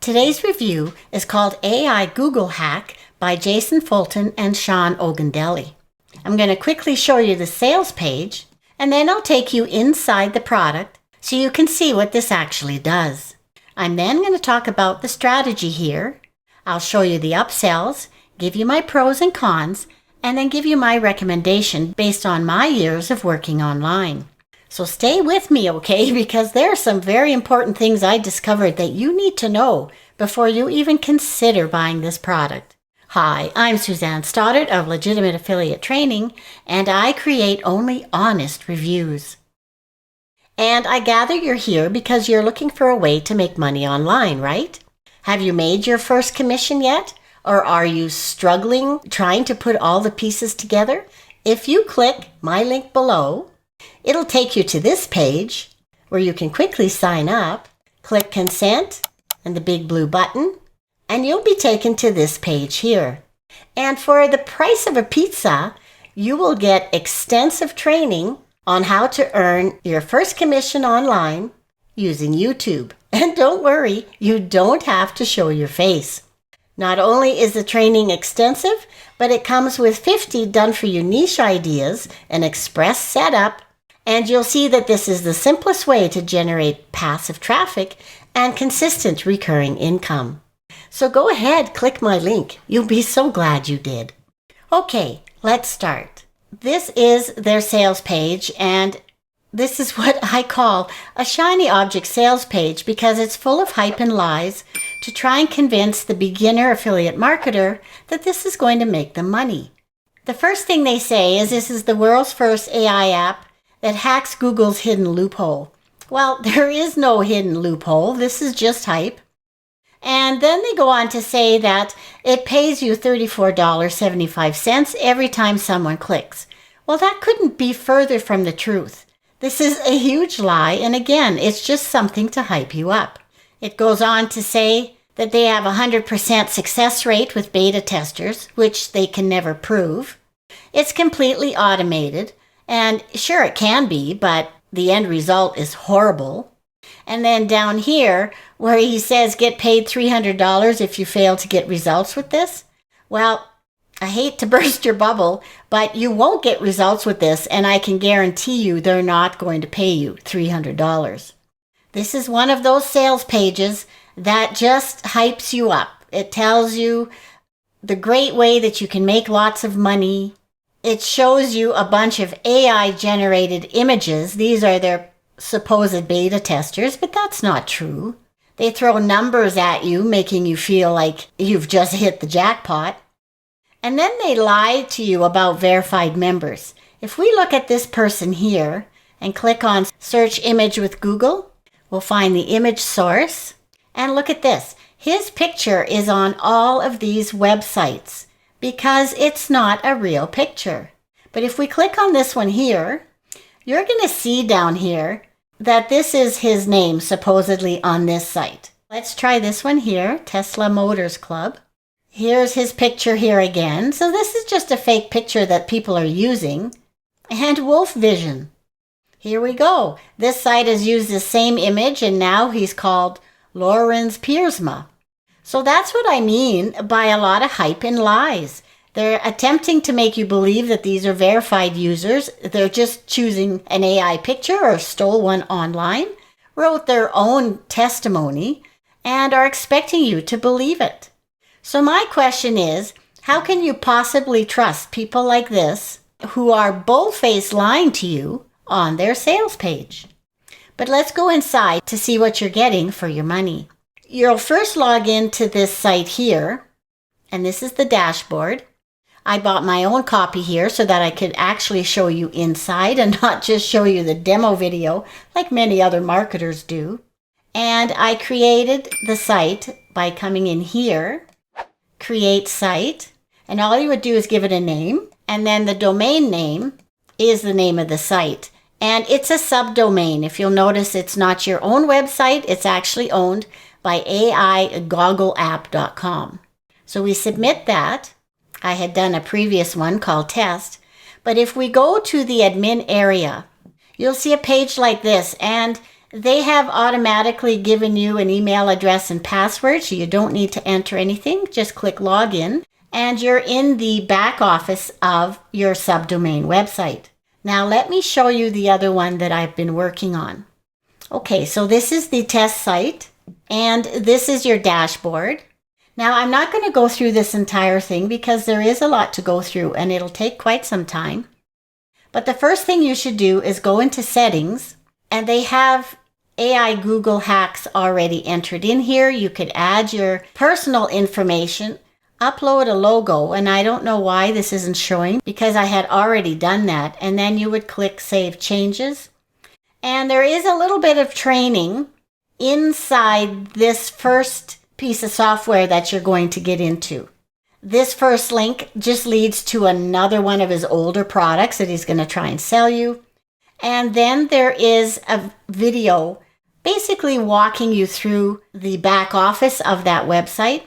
Today's review is called AI Google Hack by Jason Fulton and Sean Ogundelli. I'm going to quickly show you the sales page, and then I'll take you inside the product so you can see what this actually does. I'm then going to talk about the strategy here. I'll show you the upsells, give you my pros and cons, and then give you my recommendation based on my years of working online. So stay with me, okay? Because there are some very important things I discovered that you need to know before you even consider buying this product. Hi, I'm Suzanne Stoddart of Legitimate Affiliate Training, and I create only honest reviews. And I gather you're here because you're looking for a way to make money online, right? Have you made your first commission yet? Or are you struggling trying to put all the pieces together? If you click my link below, it'll take you to this page where you can quickly sign up, click consent and the big blue button, and you'll be taken to this page here. And for the price of a pizza, you will get extensive training on how to earn your first commission online using YouTube. And don't worry, you don't have to show your face. Not only is the training extensive, but it comes with 50 done-for-you niche ideas, an express setup, and you'll see that this is the simplest way to generate passive traffic and consistent recurring income. So go ahead, click my link. You'll be so glad you did. Okay, let's start. This is their sales page, and this is what I call a shiny object sales page because it's full of hype and lies to try and convince the beginner affiliate marketer that this is going to make them money. The first thing they say is this is the world's first AI app that hacks Google's hidden loophole. Well, there is no hidden loophole. This is just hype. And then they go on to say that it pays you $34.75 every time someone clicks. Well, that couldn't be further from the truth. This is a huge lie, and again, it's just something to hype you up. It goes on to say that they have a 100% success rate with beta testers, which they can never prove. It's completely automated. And sure, it can be, but the end result is horrible. And then down here, where he says get paid $300 if you fail to get results with this. Well, I hate to burst your bubble, but you won't get results with this, and I can guarantee you they're not going to pay you $300. This is one of those sales pages that just hypes you up. It tells you the great way that you can make lots of money. It shows you a bunch of AI-generated images. These are their supposed beta testers, but that's not true. They throw numbers at you, making you feel like you've just hit the jackpot. And then they lie to you about verified members. If we look at this person here and click on Search Image with Google, we'll find the image source. And look at this. His picture is on all of these websites, because it's not a real picture. But if we click on this one here, you're going to see down here that this is his name supposedly on this site. Let's try this one here, Tesla Motors Club. Here's his picture here again. So this is just a fake picture that people are using. And Wolf Vision. Here we go. This site has used the same image, and now he's called Lorenz Piersma. So that's what I mean by a lot of hype and lies. They're attempting to make you believe that these are verified users. They're just choosing an AI picture or stole one online, wrote their own testimony, and are expecting you to believe it. So my question is, how can you possibly trust people like this who are bold-faced lying to you on their sales page? But let's go inside to see what you're getting for your money. You'll first log into this site here, and this is the dashboard. I bought my own copy here so that I could actually show you inside and not just show you the demo video like many other marketers do. And I created the site by coming in here, create site, and all you would do is give it a name, and then the domain name is the name of the site. And it's a subdomain. If you'll notice, it's not your own website, it's actually owned by aigoggleapp.com. So we submit that. I had done a previous one called test, but if we go to the admin area, you'll see a page like this, and They have automatically given you an email address and password, so you don't need to enter anything. Just click login, and you're in the back office of your subdomain website. Now let me show you the other one that I've been working on. Okay, so this is the test site, and this is your dashboard. Now I'm not going to go through this entire thing because there is a lot to go through and it'll take quite some time. But the first thing you should do is go into settings, and they have AI Google hacks already entered in here. You could add your personal information, upload a logo, and I don't know why this isn't showing because I had already done that. And then you would click Save Changes. And there is a little bit of training inside this first piece of software that you're going to get into. This first link just leads to another one of his older products that he's going to try and sell you. And then there is a video basically walking you through the back office of that website.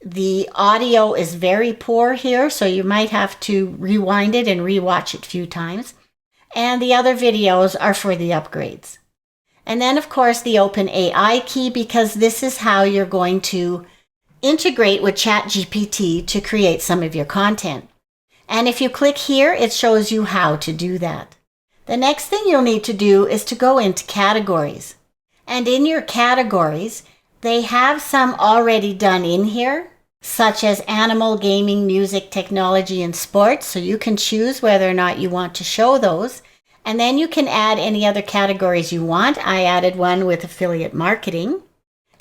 The audio is very poor here, so you might have to rewind it and rewatch it a few times. And the other videos are for the upgrades. And then, of course, the OpenAI key, because this is how you're going to integrate with ChatGPT to create some of your content. And if you click here, it shows you how to do that. The next thing you'll need to do is to go into categories. And in your categories, they have some already done in here, such as animal, gaming, music, technology, and sports. So you can choose whether or not you want to show those. And then you can add any other categories you want. I added one with affiliate marketing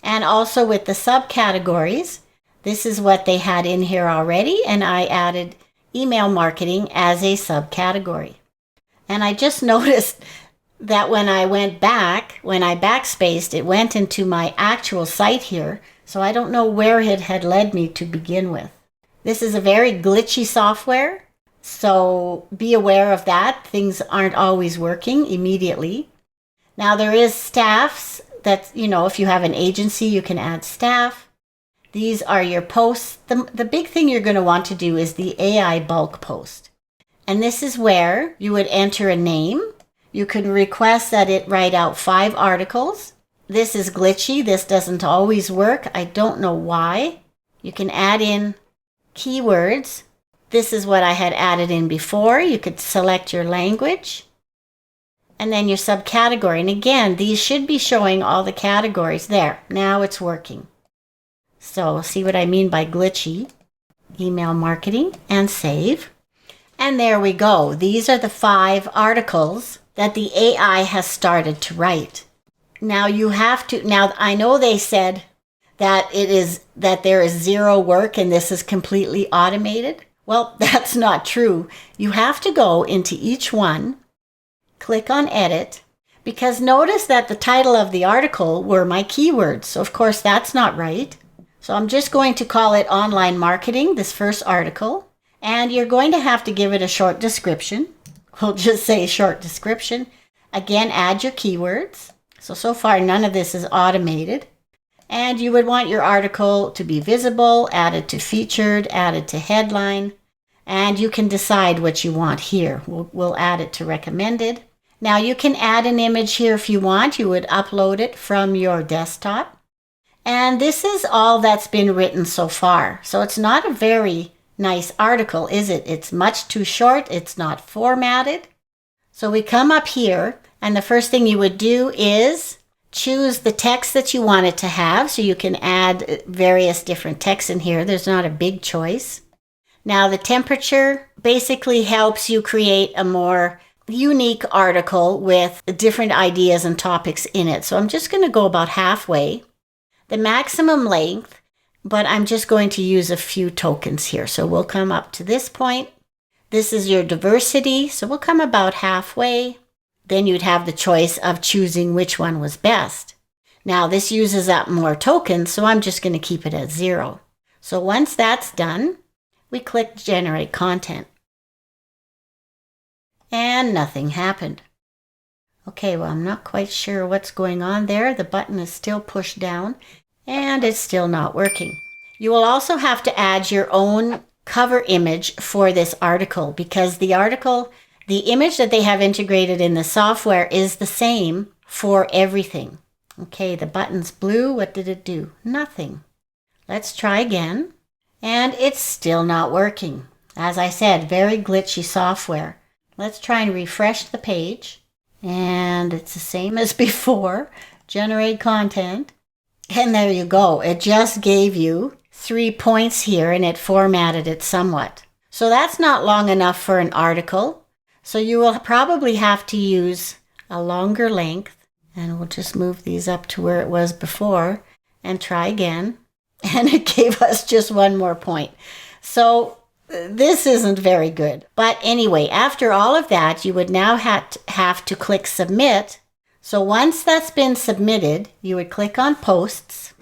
and also with the subcategories. This is what they had in here already, and I added email marketing as a subcategory. And I just noticed that when I went back, when I backspaced, it went into my actual site here. So I don't know where it had led me to begin with. This is a very glitchy software. So be aware of that. Things aren't always working immediately. Now there is staffs that, if you have an agency, you can add staff. These are your posts. The big thing you're going to want to do is the AI bulk post. And this is where you would enter a name. You can request that it write out 5 articles. This is glitchy. This doesn't always work. I don't know why. You can add in keywords. This is what I had added in before. You could select your language and then your subcategory. And again, these should be showing all the categories there. Now it's working. So see what I mean by glitchy. Email marketing and save. And there we go. These are the 5 articles that the AI has started to write. Now I know they said that there is zero work and this is completely automated. Well, that's not true. You have to go into each one, click on edit, because notice that the title of the article were my keywords. So of course that's not right. So I'm just going to call it online marketing, this first article, and you're going to have to give it a short description. We'll just say short description. Again, add your keywords. So far none of this is automated. And you would want your article to be visible, added to featured, added to headline, and you can decide what you want here. We'll add it to recommended. Now you can add an image here if you want. You would upload it from your desktop. And this is all that's been written so far. So it's not a very nice article, is it? It's much too short. It's not formatted. So we come up here, and the first thing you would do is choose the text that you want it to have. So you can add various different texts in here. There's not a big choice. Now the temperature basically helps you create a more unique article with different ideas and topics in it. So I'm just going to go about halfway. The maximum length, but I'm just going to use a few tokens here. So we'll come up to this point. This is your diversity. So we'll come about halfway. Then you'd have the choice of choosing which one was best. Now this uses up more tokens, so I'm just going to keep it at 0. So once that's done, we click generate content. And nothing happened. Okay, well, I'm not quite sure what's going on there. The button is still pushed down and it's still not working. You will also have to add your own cover image for this article because the image that they have integrated in the software is the same for everything. Okay, the button's blue. What did it do? Nothing. Let's try again. And it's still not working. As I said, very glitchy software. Let's try and refresh the page. And it's the same as before. Generate content. And there you go. It just gave you 3 points here and it formatted it somewhat. So that's not long enough for an article. So you will probably have to use a longer length. And we'll just move these up to where it was before and try again. And it gave us just 1 more point. So this isn't very good. But anyway, after all of that, you would now have to click submit. So once that's been submitted, you would click on posts.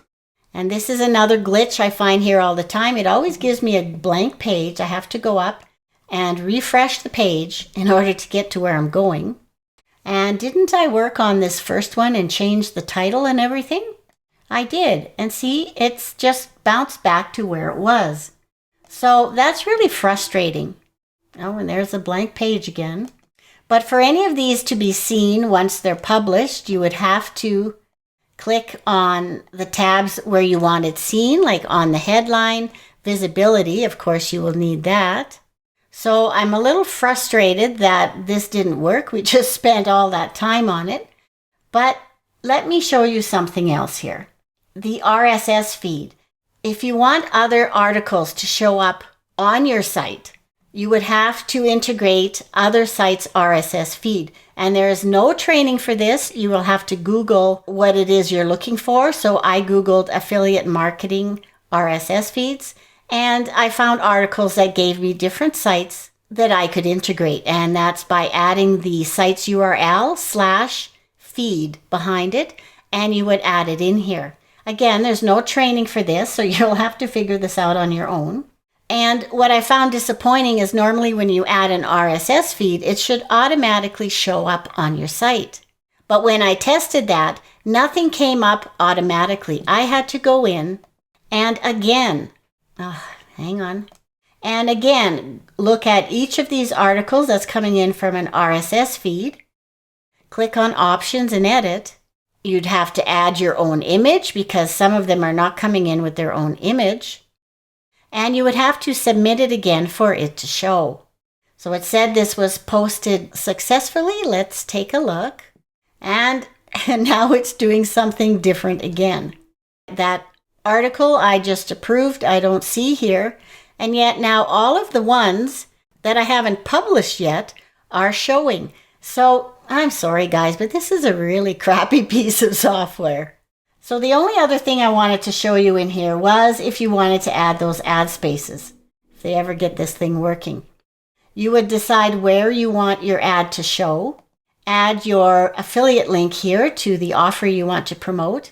And this is another glitch I find here all the time. It always gives me a blank page. I have to go up and refresh the page in order to get to where I'm going. And didn't I work on this first one and change the title and everything? I did. And see, it's just bounced back to where it was. So that's really frustrating. Oh, and there's a blank page again. But for any of these to be seen once they're published, you would have to click on the tabs where you want it seen, like on the headline, visibility. Of course, you will need that. So I'm a little frustrated that this didn't work. We just spent all that time on it. But let me show you something else here. The RSS feed. If you want other articles to show up on your site, you would have to integrate other sites' RSS feed. And there is no training for this. You will have to Google what it is you're looking for. So I Googled affiliate marketing RSS feeds, and I found articles that gave me different sites that I could integrate. And that's by adding the site's URL/feed behind it, and you would add it in here. Again, there's no training for this, so you'll have to figure this out on your own. And what I found disappointing is normally when you add an RSS feed, it should automatically show up on your site. But when I tested that, nothing came up automatically. I had to go in and again, and again, look at each of these articles that's coming in from an RSS feed. Click on options and edit. You'd have to add your own image because some of them are not coming in with their own image. And you would have to submit it again for it to show. So it said this was posted successfully. Let's take a look. And now it's doing something different again. That article I just approved, I don't see here. And yet now all of the ones that I haven't published yet are showing. So I'm sorry guys, but this is a really crappy piece of software. So the only other thing I wanted to show you in here was if you wanted to add those ad spaces, if they ever get this thing working. You would decide where you want your ad to show, add your affiliate link here to the offer you want to promote,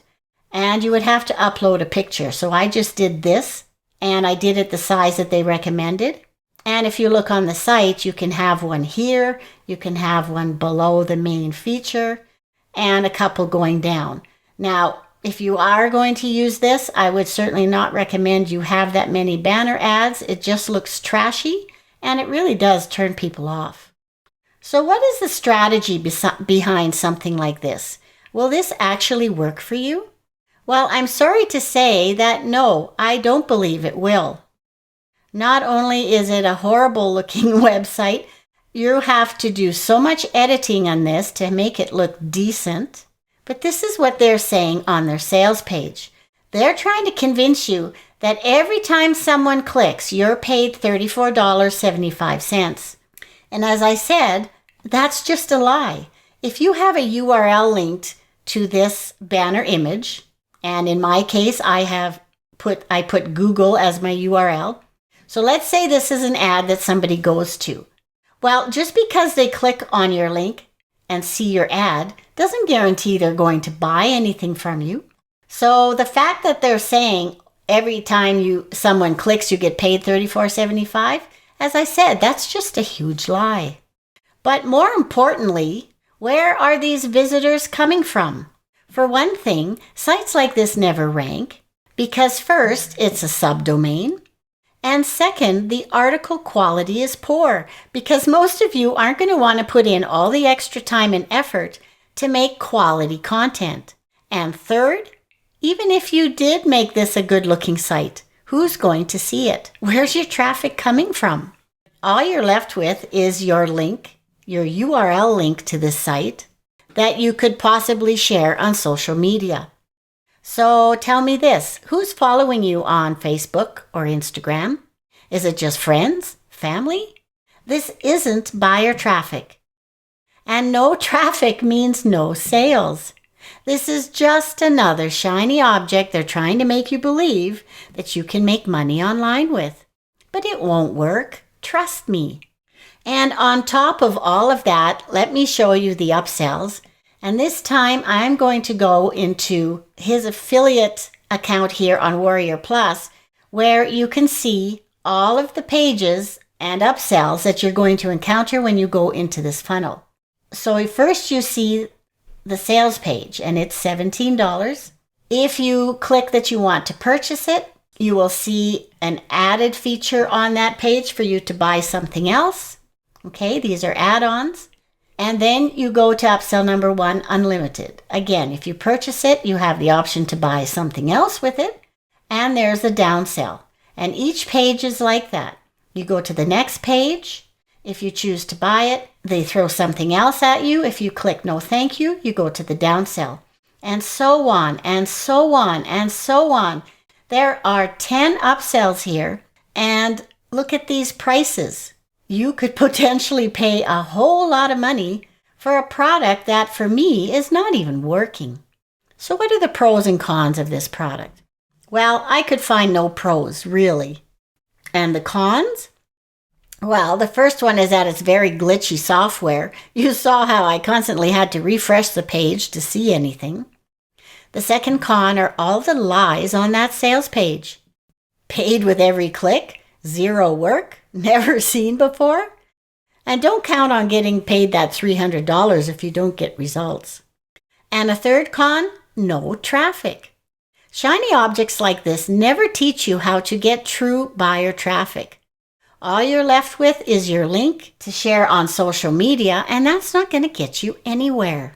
and you would have to upload a picture. So I just did this, and I did it the size that they recommended. And if you look on the site, you can have one here, you can have one below the main feature, and a couple going down. Now, if you are going to use this, I would certainly not recommend you have that many banner ads. It just looks trashy, and it really does turn people off. So what is the strategy behind something like this? Will this actually work for you? Well, I'm sorry to say that no, I don't believe it will. Not only is it a horrible looking website, you have to do so much editing on this to make it look decent. But this is what they're saying on their sales page. They're trying to convince you that every time someone clicks, you're paid $34.75. And as I said, that's just a lie. If you have a URL linked to this banner image, and in my case, I put Google as my URL. So let's say this is an ad that somebody goes to. Well, just because they click on your link and see your ad doesn't guarantee they're going to buy anything from you. So the fact that they're saying every time someone clicks, you get paid $34.75, as I said, that's just a huge lie. But more importantly, where are these visitors coming from? For one thing, sites like this never rank because first, it's a subdomain. And second, the article quality is poor because most of you aren't going to want to put in all the extra time and effort to make quality content. And third, even if you did make this a good-looking site, who's going to see it? Where's your traffic coming from? All you're left with is your link, your URL link to this site that you could possibly share on social media. So tell me this, who's following you on Facebook or Instagram? Is it just friends, family? This isn't buyer traffic. And no traffic means no sales. This is just another shiny object they're trying to make you believe that you can make money online with. But it won't work. Trust me. And on top of all of that, let me show you the upsells. And this time I'm going to go into his affiliate account here on Warrior Plus, where you can see all of the pages and upsells that you're going to encounter when you go into this funnel. So first you see the sales page, and it's $17. If you click that you want to purchase it, you will see an added feature on that page for you to buy something else. Okay, these are add-ons. And then you go to upsell number 1, unlimited. Again, if you purchase it, you have the option to buy something else with it. And there's a downsell. And each page is like that. You go to the next page. If you choose to buy it, they throw something else at you. If you click no thank you, you go to the downsell. And so on, and so on, and so on. There are 10 upsells here. And look at these prices. You could potentially pay a whole lot of money for a product that for me is not even working. So what are the pros and cons of this product? Well, I could find no pros, really. And the cons? Well, the first one is that it's very glitchy software. You saw how I constantly had to refresh the page to see anything. The second con are all the lies on that sales page. Paid with every click, zero work, never seen before. And don't count on getting paid that $300 if you don't get results. And a third con, no traffic. Shiny objects like this never teach you how to get true buyer traffic. All you're left with is your link to share on social media, and that's not going to get you anywhere.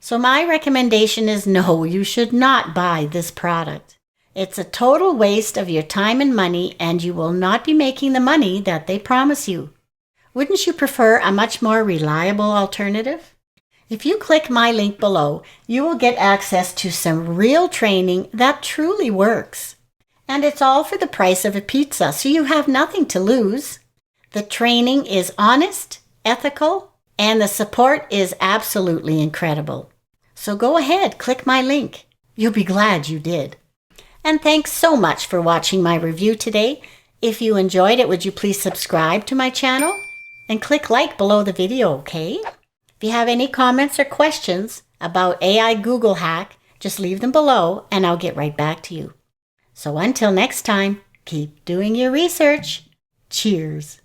So my recommendation is no, you should not buy this product. It's a total waste of your time and money, and you will not be making the money that they promise you. Wouldn't you prefer a much more reliable alternative? If you click my link below, you will get access to some real training that truly works. And it's all for the price of a pizza, so you have nothing to lose. The training is honest, ethical, and the support is absolutely incredible. So go ahead, click my link. You'll be glad you did. And thanks so much for watching my review today. If you enjoyed it, would you please subscribe to my channel? And click like below the video, okay? If you have any comments or questions about AI Google hack, just leave them below and I'll get right back to you. So until next time, keep doing your research. Cheers.